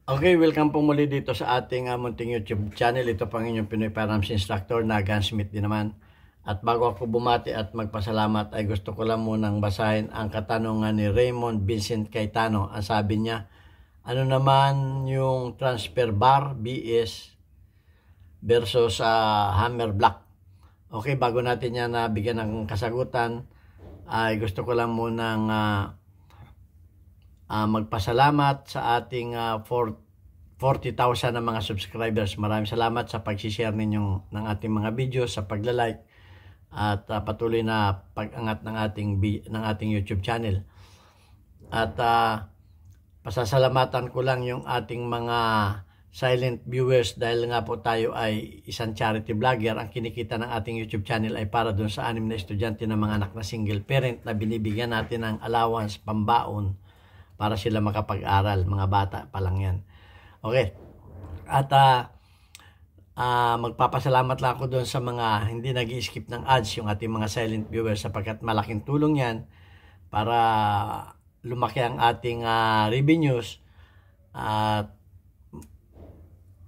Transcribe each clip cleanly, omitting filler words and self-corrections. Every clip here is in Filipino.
Okay, welcome po muli dito sa ating munting YouTube channel. Ito pang inyong Pinoy Firearms Instructor na gunsmith din naman. At bago ako bumati at magpasalamat ay gusto ko lang munang basahin ang katanungan ni Raymond Vincent Cayetano. Ang sabi niya, ano naman yung transfer bar BS versus hammer block? Okay, bago natin yan bigyan ng kasagutan, ay gusto ko lang munang magpasalamat sa ating 40,000 na mga subscribers. Maraming salamat sa pag-share ninyo ng ating mga videos, sa pagla-like at patuloy na pag-angat ng ating YouTube channel. At pasasalamatan ko lang yung ating mga silent viewers dahil nga po tayo ay isang charity vlogger. Ang kinikita ng ating YouTube channel ay para dun sa 6 na estudyante ng mga anak na single parent na binibigyan natin ng allowance, pambaon para sila makapag-aral. Mga bata pa lang yan. Okay. At magpapasalamat lang ako doon sa mga hindi nag-i-skip ng ads, yung ating mga silent viewers, sapagkat malaking tulong yan para lumaki ang ating revenues at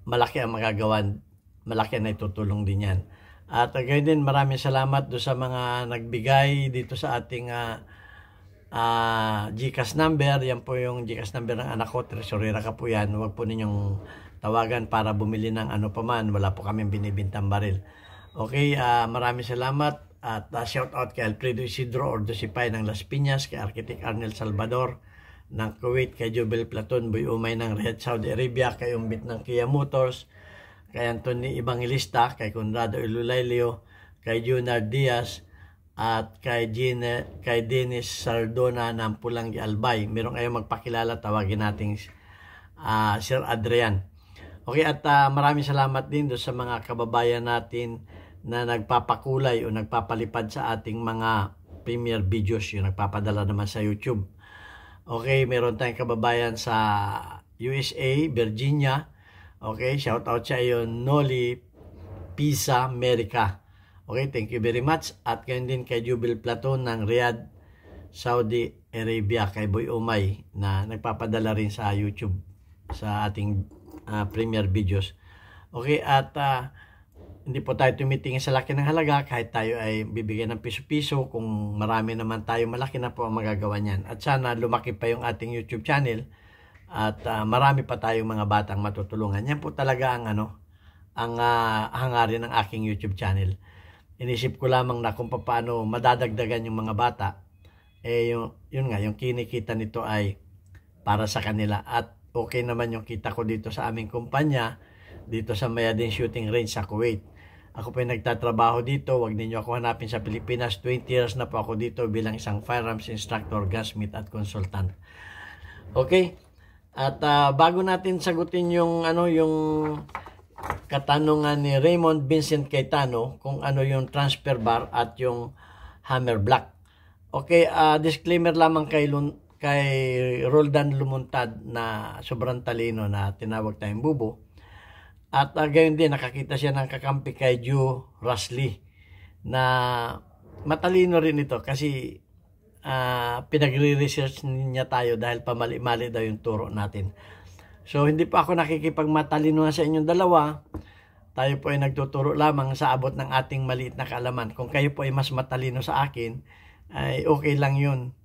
malaki ang magagawan, malaki na itutulong din yan. At gayon din, maraming salamat doon sa mga nagbigay dito sa ating GCash number. Yan po yung GCash number ng anak ko, tresurera ka po yan. Huwag po ninyong tawagan para bumili ng ano pa man, wala po kami binibintang baril. Okay, maraming salamat at shout out kay Alfredo Isidro Ordosipay ng Las Piñas, kay Architect Arnel Salvador ng Kuwait, kay Jubel Platon Boy Umay ng Riyadh, Saudi Arabia, kay Umbit ng Kia Motors, kay Anthony Evangelista, kay Conrado Ilulaylio, kay Junard Diaz, at kay Dennis Sardona ng Pulangi Albay. Meron kayong magpakilala, tawagin natin Sir Adrian. Okay, at maraming salamat din doon sa mga kababayan natin na nagpapakulay o nagpapalipad sa ating mga premiere videos, yung nagpapadala naman sa YouTube. Okay, meron tayong kababayan sa USA, Virginia. Okay, shout out sa iyo, Noli Pisa, America. Okay, thank you very much. At ganyan din kay Jubel Platon ng Riyadh, Saudi Arabia, kay Boy Umay na nagpapadala rin sa YouTube sa ating premiere videos. Okay, at hindi po tayo tumitingin sa laki ng halaga, kahit tayo ay bibigyan ng piso-piso. Kung marami naman tayo, malaki na po ang magagawa niyan. At sana lumaki pa yung ating YouTube channel at marami pa tayong mga batang matutulungan. Yan po talaga ang hangarin ng aking YouTube channel. Inisip ko lamang na kung paano madadagdagan yung mga bata. Yun nga, yung kinikita nito ay para sa kanila. At okay naman yung kita ko dito sa aming kumpanya, dito sa Mayadin Shooting Range sa Kuwait. Ako po yung nagtatrabaho dito. Huwag ninyo ako hanapin sa Pilipinas. 20 years na po ako dito bilang isang firearms instructor, gunsmith at consultant. Okay? At bago natin sagutin yung katanungan ni Raymond Vincent Cayetano kung ano yung transfer bar at yung hammer block. Okay, disclaimer lamang kay Roldan Lumuntad na sobrang talino na tinawag tayong bubo. At gayon din, nakakita siya ng kakampi kay Joe Rasley na matalino rin ito kasi pinagre-research niya tayo dahil pamali-mali daw yung turo natin. So, hindi pa ako nakikipagmatalinuhan sa inyong dalawa. Tayo po ay nagtuturo lamang sa abot ng ating maliit na kaalaman. Kung kayo po ay mas matalino sa akin, ay okay lang yun.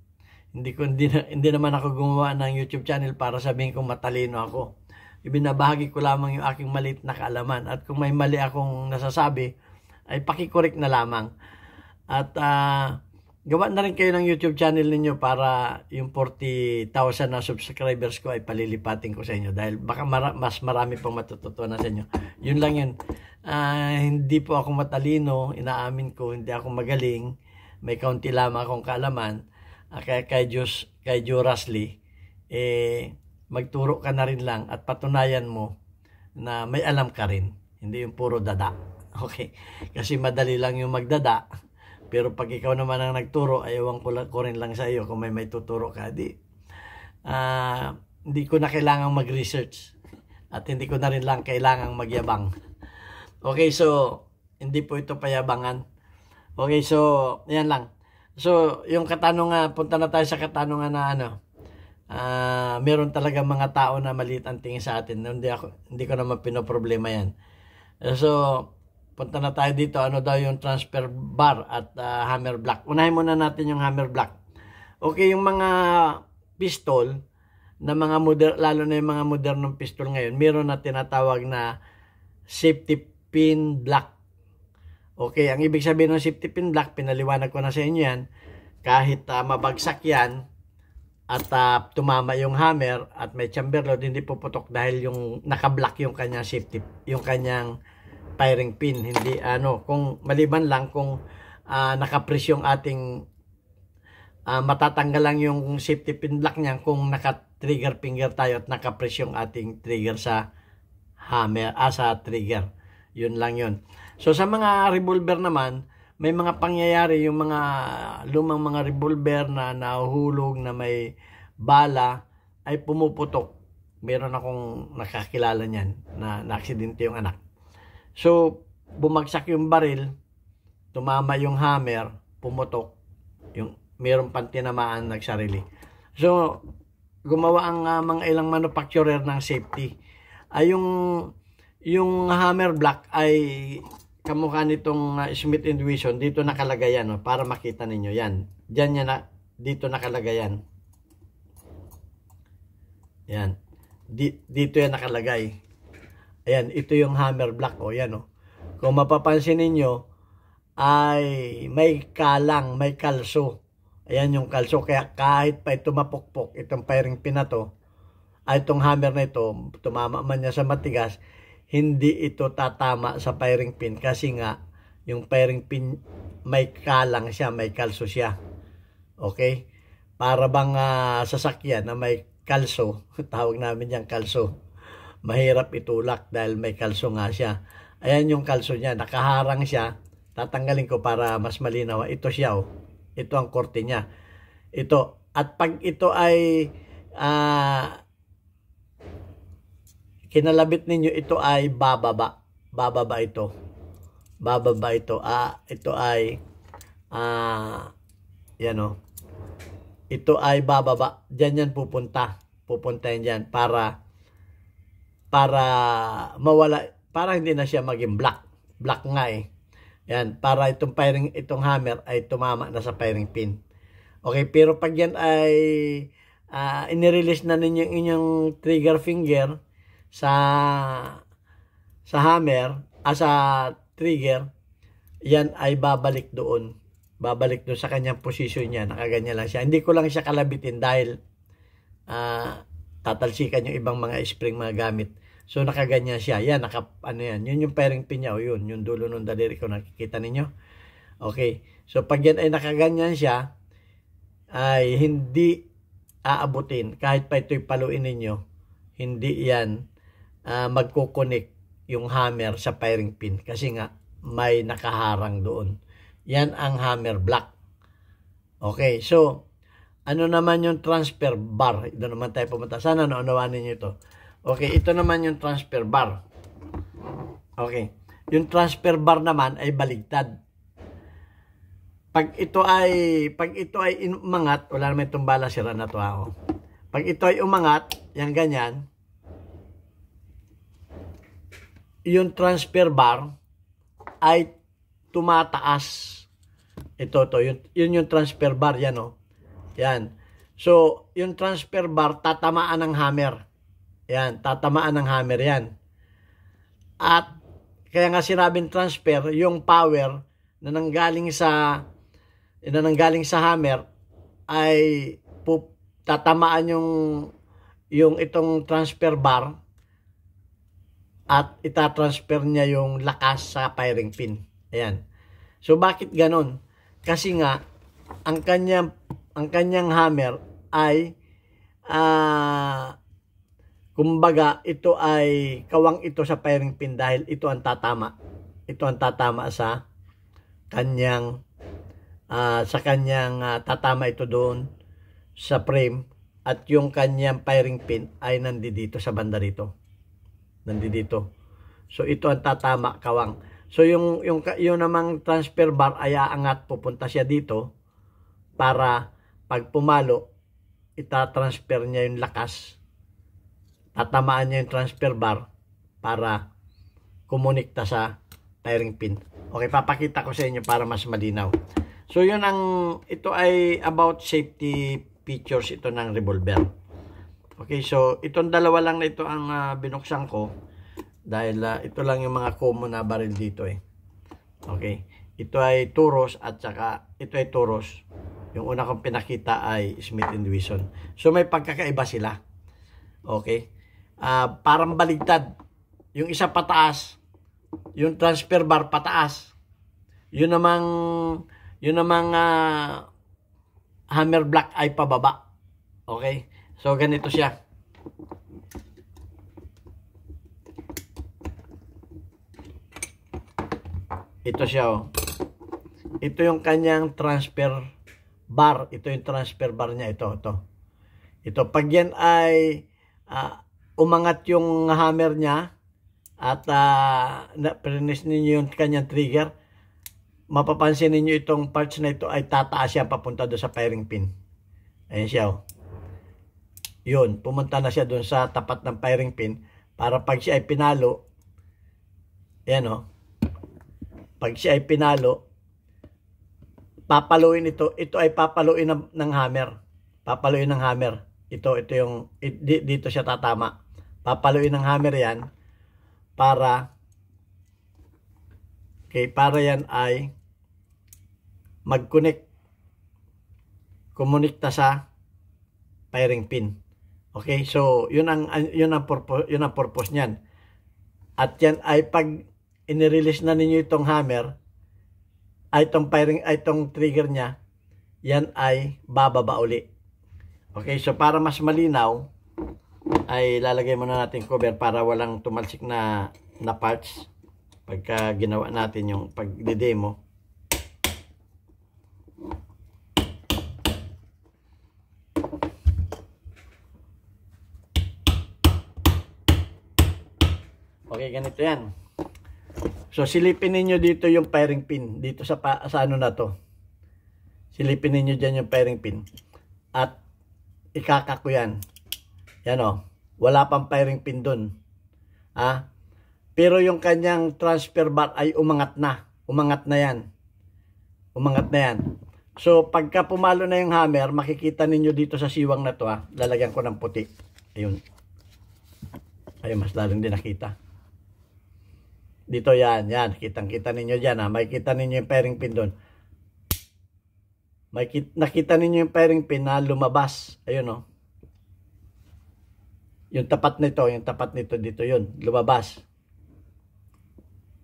Hindi naman ako gumawa ng YouTube channel para sabihin kong matalino ako. Ibinabahagi ko lamang yung aking maliit na kaalaman. At kung may mali akong nasasabi, ay pakikorek na lamang. At gawa na rin kayo ng YouTube channel ninyo para yung 40,000 na subscribers ko ay palilipatin ko sa inyo. Dahil baka mas marami pong matututunan sa inyo. Yun lang yun. Hindi po ako matalino. Inaamin ko, hindi ako magaling. May kaunti lamang akong kaalaman. Kay Joe Rasley, magturo ka na rin lang at patunayan mo na may alam ka rin. Hindi yung puro dada. Okay? Kasi madali lang yung magdada. Pero pag ikaw naman ang nagturo, ayawan ko rin lang sa iyo kung may tuturo ka. Hindi ko na kailangang mag-research. At hindi ko na rin lang kailangang magyabang. Okay, so, hindi po ito payabangan. Okay, so, yan lang. So, yung katanungan, punta na tayo sa katanungan na Meron talaga mga tao na maliit ang tingin sa atin. Hindi ko naman pinoproblema yan. So, punta na tayo dito. Ano daw yung transfer bar at hammer block? Unahin muna natin yung hammer block. Okay, yung mga pistol, na lalo na yung mga modernong pistol ngayon, meron na tinatawag na safety pin block. Okay, ang ibig sabihin ng safety pin block, pinaliwanag ko na sa inyo yan, kahit mabagsak yan at tumama yung hammer at may chamber load, hindi puputok dahil yung naka-block yung kanyang safety, yung kanyang firing pin. Hindi kung maliban lang kung naka-press yung ating matatanggal lang yung safety pin block niyan kung naka-trigger finger tayo at naka-press yung ating trigger sa hammer, sa trigger. Yun lang yun. So sa mga revolver naman, may mga pangyayari, yung mga lumang mga revolver na nahuhulog na may bala ay pumuputok. Meron akong nakakilala niyan na aksidente yung anak. So bumagsak yung baril, tumama yung hammer, pumutok, yung meron pang tinamaan nagsarili. So gumawa ang mga ilang manufacturer ng safety. Yung hammer block ay kamukha nitong Smith & Wesson. Dito nakalagay yan, para makita ninyo yan. Diyan yan, dito nakalagay yan. Yan. Dito yan nakalagay. Ayan, ito yung hammer block. Yan. Kung mapapansin ninyo, ay may kalang, may kalso. Ayan yung kalso. Kaya kahit pa ito mapukpok, itong firing pin na to, ay itong hammer na ito, tumama man niya sa matigas, hindi ito tatama sa firing pin kasi nga yung firing pin may kalang siya, may kalso siya. Okay? Para bang sasakyan na may kalso, tawag namin yung kalso, mahirap itulak dahil may kalso nga siya. Ayan yung kalso niya, nakaharang siya. Tatanggalin ko para mas malinaw. Ito siya, ito ang korte niya. Ito. At pag ito ay kinalabit ninyo, ito ay bababa. Bababa ito. Bababa ito. Ito ay yan ito ay bababa. Diyan yan pupunta. Pupunta yan dyan para mawala, para hindi na siya maging black. Black nga Yan, para itong hammer ay tumama na sa firing pin. Okay, pero pag yan ay inirelease na ninyo yung inyong trigger finger sa hammer, sa trigger, yan ay babalik doon. Babalik doon sa kanyang posisyon niya. Nakaganyan lang siya. Hindi ko lang siya kalabitin dahil tatalsikan yung ibang mga spring mga gamit. So nakaganyan siya. Yan, yan. Yun yung firing pin niya. Yun, yung dulo ng daliri ko. Nakikita ninyo? Okay. So pag yan ay nakaganyan siya, ay hindi aabutin. Kahit pa ito'y paluin ninyo, hindi yan magkukunik yung hammer sa firing pin. Kasi nga, may nakaharang doon. Yan ang hammer block. Okay. So, ano naman yung transfer bar? Ito naman tayo pumunta. Sana naunawaan ninyo ito. Okay, ito naman yung transfer bar. Okay. Yung transfer bar naman ay baligtad. Pag ito ay umangat, wala naman itong bala, sira na to ako. Pag ito ay umangat, yan ganyan, yung transfer bar ay tumataas. Yun yung transfer bar, yan Yan. So, yung transfer bar, tatamaan ng hammer. Yan, tatamaan ng hammer yan. At, kaya nga sinabing transfer, yung power na nanggaling sa hammer ay tatamaan yung itong transfer bar at itatransfer niya yung lakas sa firing pin. Ayan. So, bakit ganon? Kasi nga, ang kanyang hammer ay kumbaga, ito ay kawang ito sa firing pin dahil ito ang tatama. Ito ang tatama sa kanyang tatama ito doon sa frame at yung kanyang firing pin ay nandito sa banda rito. Nandito. So ito ang tatama kawang. So yung namang transfer bar ay aangat, pupunta siya dito para pag pumalo itatransfer niya yung lakas, tatamaan niya yung transfer bar para kumonekta sa firing pin. Okay, papakita ko sa inyo para mas malinaw. So yun ito ay about safety features ito ng revolver. Okay, so itong dalawa lang na ito ang binuksan ko dahil ito lang yung mga common na baril dito eh. Okay, ito ay Turos at saka ito ay Turos. Yung una kong pinakita ay Smith & Wesson. So may pagkakaiba sila. Okay, parang baligtad. Yung isa pataas, yung transfer bar pataas. Yun namang hammer block ay pababa. Okay? So ganito siya. Ito siya oh. Ito yung kanyang transfer bar. Ito yung transfer bar niya. Ito pag yan ay umangat yung hammer niya at press ninyo yung kanyang trigger, mapapansin ninyo itong parts na ito ay tataas yan papunta doon sa firing pin. Ayan siya oh. Yun, pumunta na siya doon sa tapat ng firing pin para pag siya ay pinalo, ayan oh, pag siya ay pinalo, papaluin ito ay papaluin ng hammer. Papaluin ng hammer. Ito yung dito siya tatama. Papaluin ng hammer yan para yan ay mag-connect, kumonekta sa firing pin. Okay, so yun ang purpose niyan. At yan ay pag inirelease na ninyo itong hammer, ay itong trigger niya, yan ay bababa uli. Okay, so para mas malinaw, ay lalagay muna natin cover para walang tumalsik na parts pagka ginawa natin yung pagde-demo. Okay, ganito yan. So silipin ninyo dito yung firing pin dito sa ano na to. Silipin ninyo dyan yung firing pin at ikakako yan. Yan o, wala pang firing pin dun. Pero yung kanyang transfer bar ay umangat na. Umangat na yan. So pagka pumalo na yung hammer, makikita ninyo dito sa siwang na to lalagyan ko ng puti. Ayun. Ayun, mas lalong din nakita. Dito yan. Kitang-kita ninyo dyan makikita ninyo yung firing pin dun. Nakita ninyo yung firing pin na lumabas. Ayun o. Yung tapat nito dito yun, lumabas.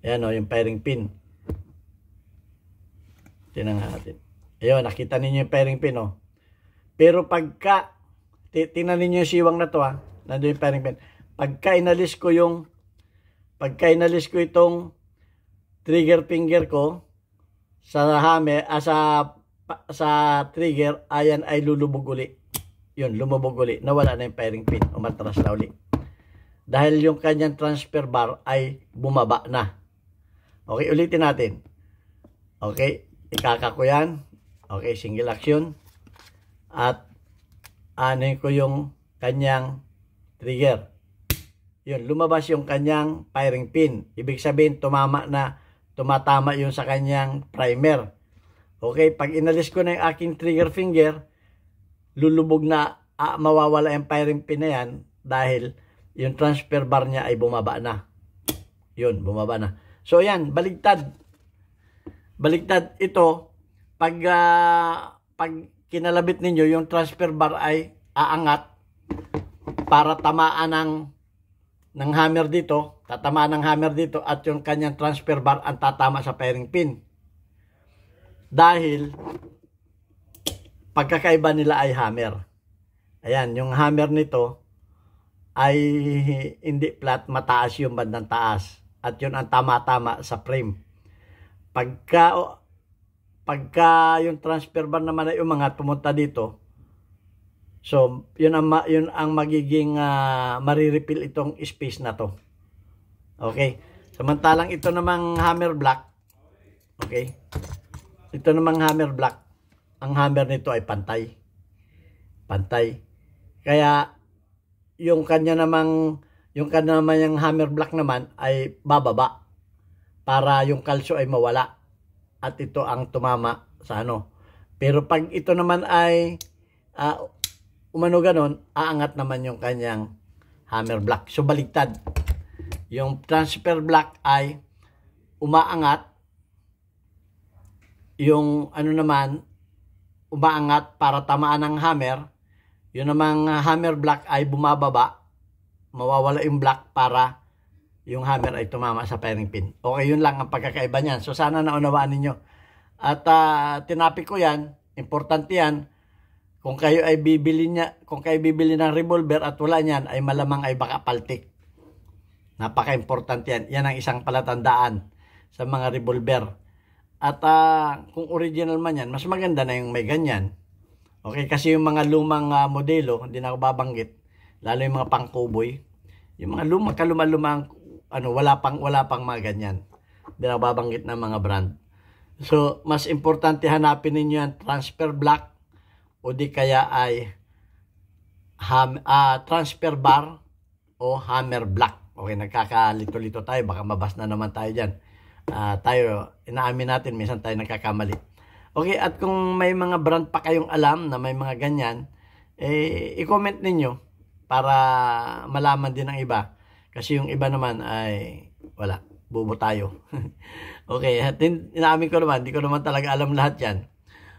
Ayan o, yung firing pin. Tingnan natin. Ayun, nakita ninyo yung firing pin o. Pero pagka, tingnan ninyo yung siwang na to nandun yung firing pin. Pagka inalis ko itong trigger finger ko sa hammer, sa trigger, ayan ay lulubog uli. Yun, lumubog uli. Nawala na yung firing pin. Umatras na uli. Dahil yung kanyang transfer bar ay bumaba na. Okay, ulitin natin. Okay, ikakako yan. Okay, single action. At anin ko yung kanyang trigger. Yun, lumabas yung kanyang firing pin. Ibig sabihin, tumatama yun sa kanyang primer. Okay, pag inalis ko na yung aking trigger finger, lulubog na, mawawala yung firing pin na yan dahil yung transfer bar niya ay bumaba na. Yun, bumaba na. So, yan, baligtad. Baligtad ito, pag kinalabit ninyo, yung transfer bar ay aangat para tamaan ng hammer dito, tatamaan ng hammer dito at yung kanyang transfer bar ang tatama sa firing pin. Dahil pagkakaiba nila ay hammer. Ayan, yung hammer nito ay hindi flat, mataas yung bandang taas. At yun ang tama-tama sa frame. Pagka yung transfer bar naman ay umangat, pumunta dito. So, yun ang magiging mariripil itong space na to. Okay? Samantalang ito namang hammer block. Okay? Ito namang hammer block. Ang hammer nito ay pantay. Pantay. Kaya yung kanya namang yung hammer block naman ay bababa para yung kalsyo ay mawala at ito ang tumama sa ano. Pero pag ito naman ay umano ganon, aangat naman yung kanyang hammer block. So baligtad. Yung transfer block ay umaangat, yung ano naman umaangat para tamaan ng hammer, yun namang hammer block ay bumababa, mawawala yung block para yung hammer ay tumama sa firing pin. Okay, yun lang ang pagkakaiba niyan. So sana naunawaan ninyo. At tinapik ko yan, importante yan. Kung kayo ay bibili ng revolver at wala niyan, ay malamang ay baka paltik. Napaka-importante yan. Yan ang isang palatandaan sa mga revolver. At kung original man yan, mas maganda na yung may ganyan. Okay, kasi yung mga lumang modelo, hindi na ako babanggit, lalo yung mga pang-cowboy, yung mga lumang wala pang mga ganyan. Hindi na ako babanggit na mga brand. So, mas importante hanapin ninyo yan, transfer block, o di kaya ay transfer bar o hammer block. Okay, nagkakalito-lito tayo, baka mabas na naman tayo dyan. Tayo, inaamin natin, minsan tayo nagkakamali. Okay, at kung may mga brand pa kayong alam na may mga ganyan, i-comment ninyo para malaman din ng iba. Kasi yung iba naman ay, wala, bubo tayo. Okay, at inaamin ko naman, di ko naman talaga alam lahat yan.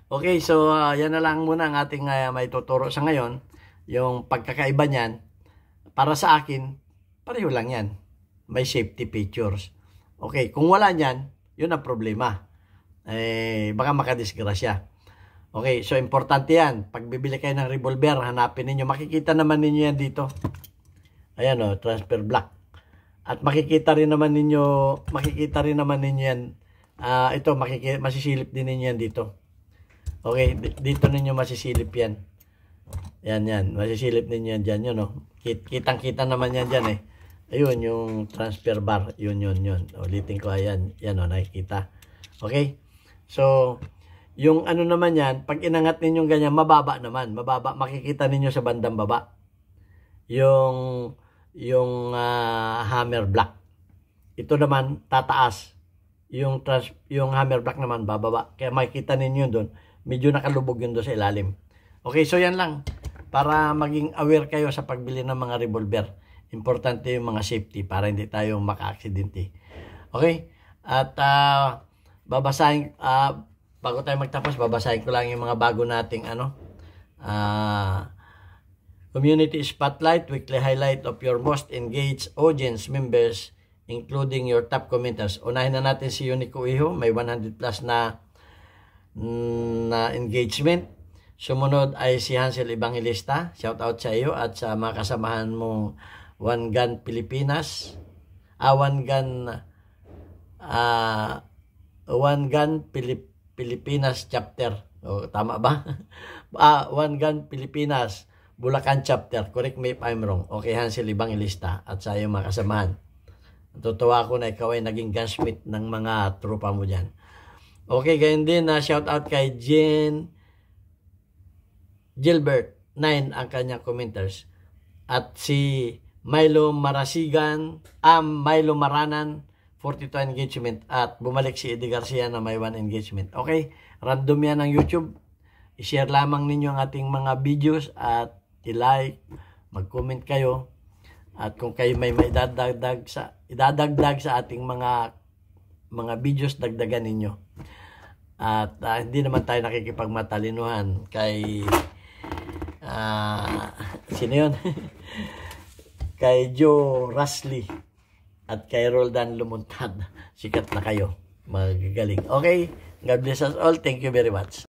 Okay, so yan na lang muna ang ating may tuturo sa ngayon. Yung pagkakaiba niyan, para sa akin, pareho lang yan. May safety features. Okay, kung wala niyan, yun ang problema. Baka makadisgrasya. Okay, so importante yan. Pag bibili kayo ng revolver, hanapin ninyo. Makikita naman ninyo yan dito. Ayan o, transfer block. At makikita rin naman ninyo yan. Ito, masisilip din ninyo yan dito. Okay, dito ninyo masisilip yan. Yan. Masisilip ninyo yan dyan. Yun o. Kitang-kita naman yan dyan eh. Ayun, yung transfer bar. Yun. Ulitin ko, ayan. Yan o, nakikita. Okay? So, yung ano naman yan, pag inangat ninyo ganyan, mababa naman. Mababa. Makikita ninyo sa bandang baba. Yung hammer block. Ito naman, tataas. Yung hammer block naman, bababa. Kaya makikita ninyo doon, medyo nakalubog yun doon sa ilalim. Okay, so yan lang. Para maging aware kayo sa pagbili ng mga revolver. Importante yung mga safety para hindi tayo maka-aksidente. Okay? At babasahin, bago tayo magtapos, babasahin ko lang yung mga bago nating Community Spotlight, weekly highlight of your most engaged audience members, including your top commenters. Unahin na natin si Unico Iho, may 100 plus na engagement. Sumunod ay si Hansel Evangelista, shout out sa iyo at sa mga kasamahan mong One Gun Pilipinas, One Gun Pilipinas chapter. Tama ba? One Gun Pilipinas Bulacan chapter. Correct me if I'm wrong. Okay, Hansel Evangelista at sa iyong mga kasamahan. Natutuwa ako na ikaw ay naging gunsmith ng mga tropa mo dyan. Okay, gayon din na shout out kay Gilbert 9 ang kanyang commenters. At si Milo Maranan 42 engagement at bumalik si Eddie Garcia na may 1 engagement. Okay, random yan ang YouTube. I-share lamang ninyo ang ating mga videos at i-like, mag-comment kayo. At kung kayo may idadagdag sa ating mga videos, dagdagan ninyo. At hindi naman tayo nakikipagmatalinuhan kay sino yun? Kay Joe Rasley at kay Roldan Lumuntad. Sikat na kayo. Magagaling. Okay? God bless us all. Thank you very much.